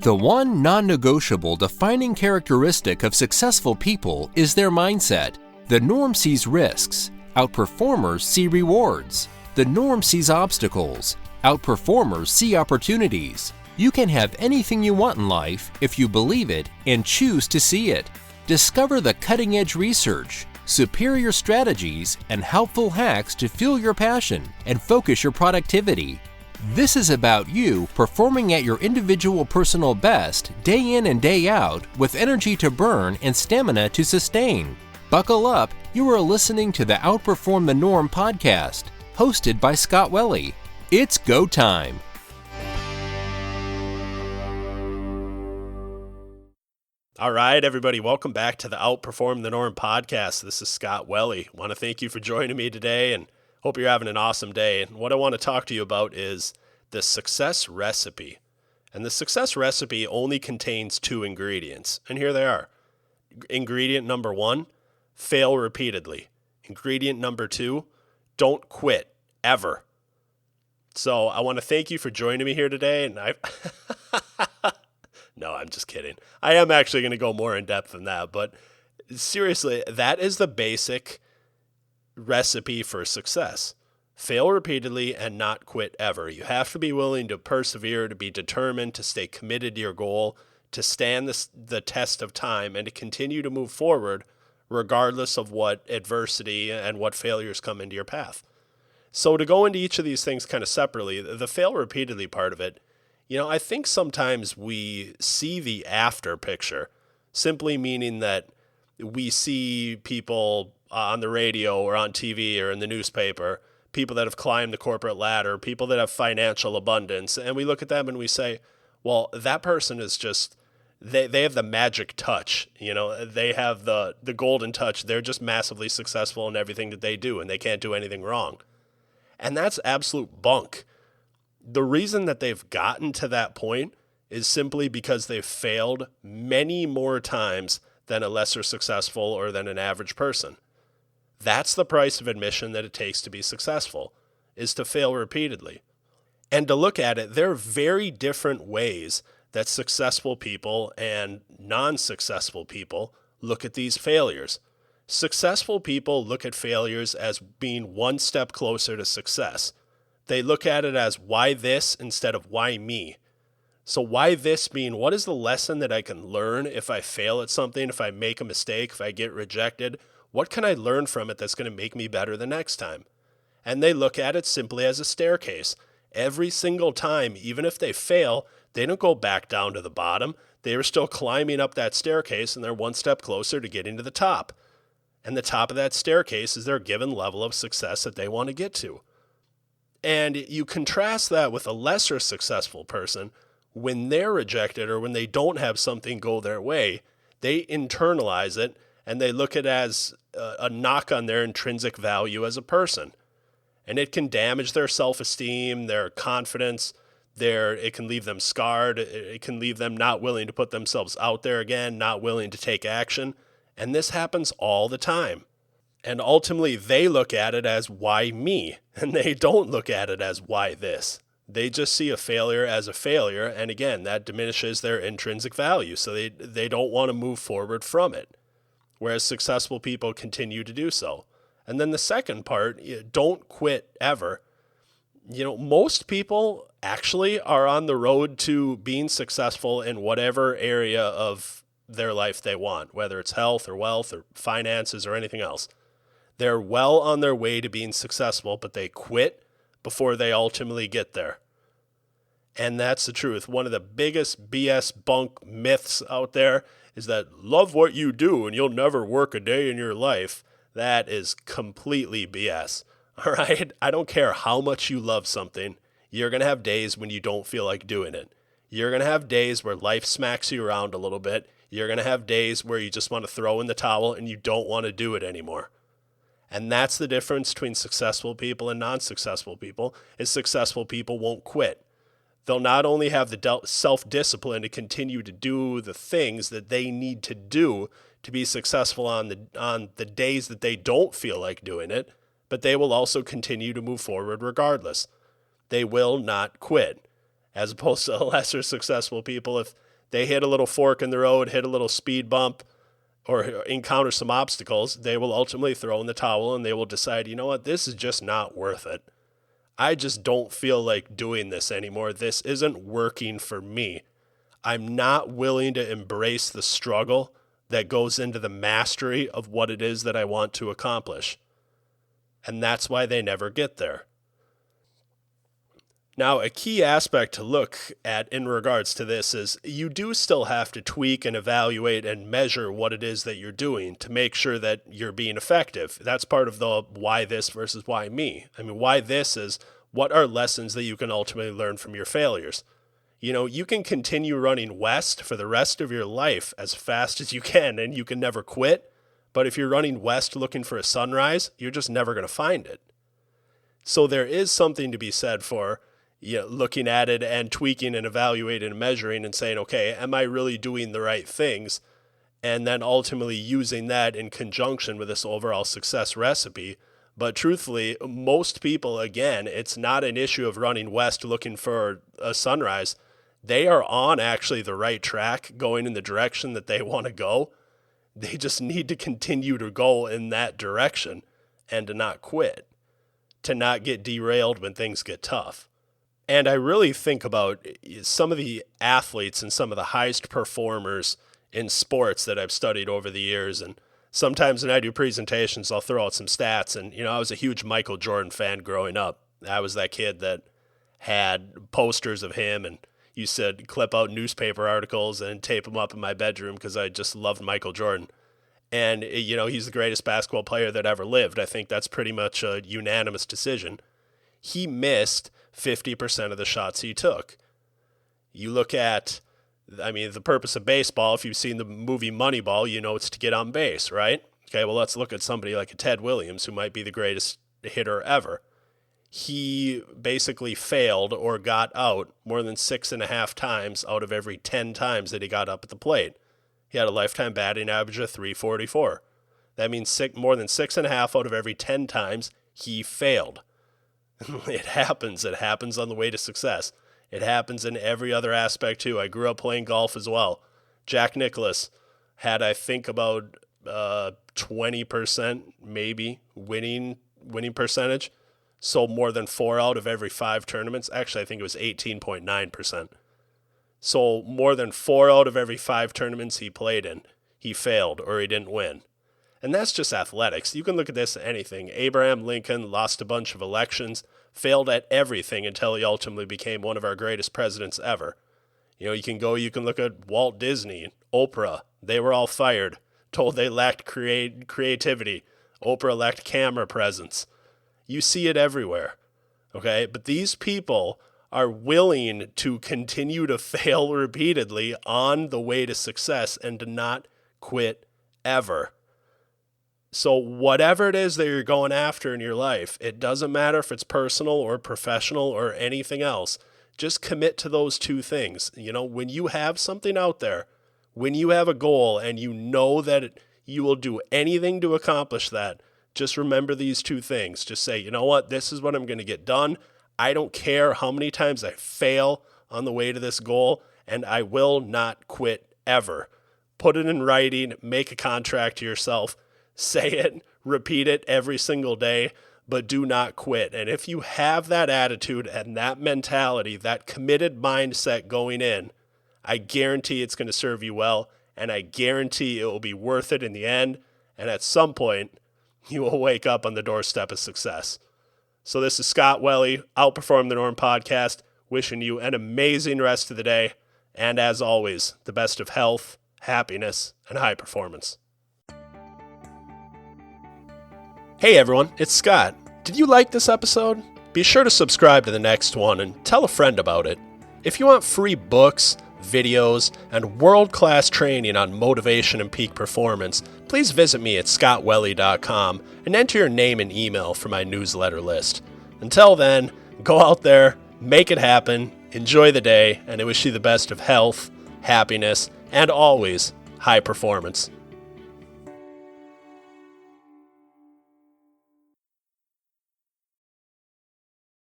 The one non-negotiable defining characteristic of successful people is their mindset. The norm sees risks. Outperformers see rewards. The norm sees obstacles. Outperformers see opportunities. You can have anything you want in life if you believe it and choose to see it. Discover the cutting-edge research, superior strategies, and helpful hacks to fuel your passion and focus your productivity. This is about you performing at your individual personal best day in and day out with energy to burn and stamina to sustain. Buckle up, you are listening to the Outperform the Norm podcast, hosted by Scott Welle. It's go time. All right, everybody, welcome back to the Outperform the Norm podcast. This is Scott Welle. I want to thank you for joining me today and hope you're having an awesome day. And what I want to talk to you about is the success recipe. And the success recipe only contains 2 ingredients. And here they are. Ingredient number 1, fail repeatedly. Ingredient number 2, don't quit ever. So I want to thank you for joining me here today. And No, I'm just kidding. I am actually going to go more in depth than that. But seriously, that is the basic recipe for success. Fail repeatedly and not quit ever. You have to be willing to persevere, to be determined, to stay committed to your goal, to stand the test of time, and to continue to move forward regardless of what adversity and what failures come into your path. So to go into each of these things kind of separately, the fail repeatedly part of it, I think sometimes we see the after picture, simply meaning that we see people on the radio or on TV or in the newspaper, people that have climbed the corporate ladder, people that have financial abundance, and we look at them and we say, well, that person is just, they have the magic touch, they have the golden touch. They're just massively successful in everything that they do and they can't do anything wrong. And that's absolute bunk. The reason that they've gotten to that point is simply because they've failed many more times than a lesser successful or than an average person. That's the price of admission that it takes to be successful, is to fail repeatedly. And to look at it, there are very different ways that successful people and non-successful people look at these failures. Successful people look at failures as being one step closer to success. They look at it as why this instead of why me. So why this mean, what is the lesson that I can learn if I fail at something, if I make a mistake, if I get rejected? What can I learn from it that's going to make me better the next time? And they look at it simply as a staircase. Every single time, even if they fail, they don't go back down to the bottom. They are still climbing up that staircase and they're one step closer to getting to the top. And the top of that staircase is their given level of success that they want to get to. And you contrast that with a lesser successful person. When they're rejected or when they don't have something go their way, they internalize it and they look at it as a knock on their intrinsic value as a person. And it can damage their self-esteem, their confidence, it can leave them scarred. It can leave them not willing to put themselves out there again, not willing to take action. And this happens all the time. And ultimately, they look at it as why me, and they don't look at it as why this. They just see a failure as a failure, and again, that diminishes their intrinsic value, so they don't want to move forward from it, whereas successful people continue to do so. And then the second part, don't quit ever. Most people actually are on the road to being successful in whatever area of their life they want, whether it's health or wealth or finances or anything else. They're well on their way to being successful, but they quit before they ultimately get there. And that's the truth. One of the biggest BS bunk myths out there is that love what you do and you'll never work a day in your life. That is completely BS. All right? I don't care how much you love something. You're going to have days when you don't feel like doing it. You're going to have days where life smacks you around a little bit. You're going to have days where you just want to throw in the towel and you don't want to do it anymore. And that's the difference between successful people and non-successful people, is successful people won't quit. They'll not only have the self-discipline to continue to do the things that they need to do to be successful on the days that they don't feel like doing it, but they will also continue to move forward regardless. They will not quit. As opposed to lesser successful people, if they hit a little fork in the road, hit a little speed bump, or encounter some obstacles, they will ultimately throw in the towel and they will decide, you know what, this is just not worth it. I just don't feel like doing this anymore. This isn't working for me. I'm not willing to embrace the struggle that goes into the mastery of what it is that I want to accomplish. And that's why they never get there. Now, a key aspect to look at in regards to this is you do still have to tweak and evaluate and measure what it is that you're doing to make sure that you're being effective. That's part of the why this versus why me. I mean, why this is what are lessons that you can ultimately learn from your failures. You know, you can continue running west for the rest of your life as fast as you can, and you can never quit. But if you're running west looking for a sunrise, you're just never going to find it. So there is something to be said for looking at it and tweaking and evaluating and measuring and saying, okay, am I really doing the right things? And then ultimately using that in conjunction with this overall success recipe. But truthfully, most people, again, it's not an issue of running west looking for a sunrise. They are on actually the right track, going in the direction that they want to go. They just need to continue to go in that direction and to not quit, to not get derailed when things get tough. And I really think about some of the athletes and some of the highest performers in sports that I've studied over the years. And sometimes when I do presentations, I'll throw out some stats. And, I was a huge Michael Jordan fan growing up. I was that kid that had posters of him and used to clip out newspaper articles and tape them up in my bedroom because I just loved Michael Jordan. And, he's the greatest basketball player that ever lived. I think that's pretty much a unanimous decision. He missed 50% of the shots he took. You look at, the purpose of baseball, if you've seen the movie Moneyball, it's to get on base, right? Okay, well, let's look at somebody like a Ted Williams, who might be the greatest hitter ever. He basically failed or got out more than 6.5 times out of every 10 times that he got up at the plate. He had a lifetime batting average of .344. That means more than 6.5 out of every 10 times he failed. It happens. It happens on the way to success. It happens in every other aspect too. I grew up playing golf as well. Jack Nicklaus had, I think, about 20% maybe winning percentage. So more than 4 out of every 5 tournaments. Actually, I think it was 18.9%. So more than 4 out of every 5 tournaments he played in, he failed or he didn't win. And that's just athletics. You can look at this at anything. Abraham Lincoln lost a bunch of elections, failed at everything until he ultimately became one of our greatest presidents ever. You can look at Walt Disney, Oprah. They were all fired, told they lacked creativity. Oprah lacked camera presence. You see it everywhere, okay? But these people are willing to continue to fail repeatedly on the way to success and to not quit ever. So whatever it is that you're going after in your life, it doesn't matter if it's personal or professional or anything else. Just commit to those 2 things. When you have something out there, when you have a goal and you know that you will do anything to accomplish that, just remember these 2 things. Just say, you know what, this is what I'm going to get done. I don't care how many times I fail on the way to this goal, and I will not quit ever. Put it in writing, make a contract to yourself. Say it, repeat it every single day, but do not quit. And if you have that attitude and that mentality, that committed mindset going in, I guarantee it's going to serve you well, and I guarantee it will be worth it in the end. And at some point, you will wake up on the doorstep of success. So this is Scott Welle, Outperform the Norm podcast, wishing you an amazing rest of the day. And as always, the best of health, happiness, and high performance. Hey everyone, it's Scott. Did you like this episode? Be sure to subscribe to the next one and tell a friend about it. If you want free books, videos, and world-class training on motivation and peak performance, please visit me at scottwelle.com and enter your name and email for my newsletter list. Until then, go out there, make it happen, enjoy the day, and I wish you the best of health, happiness, and always high performance.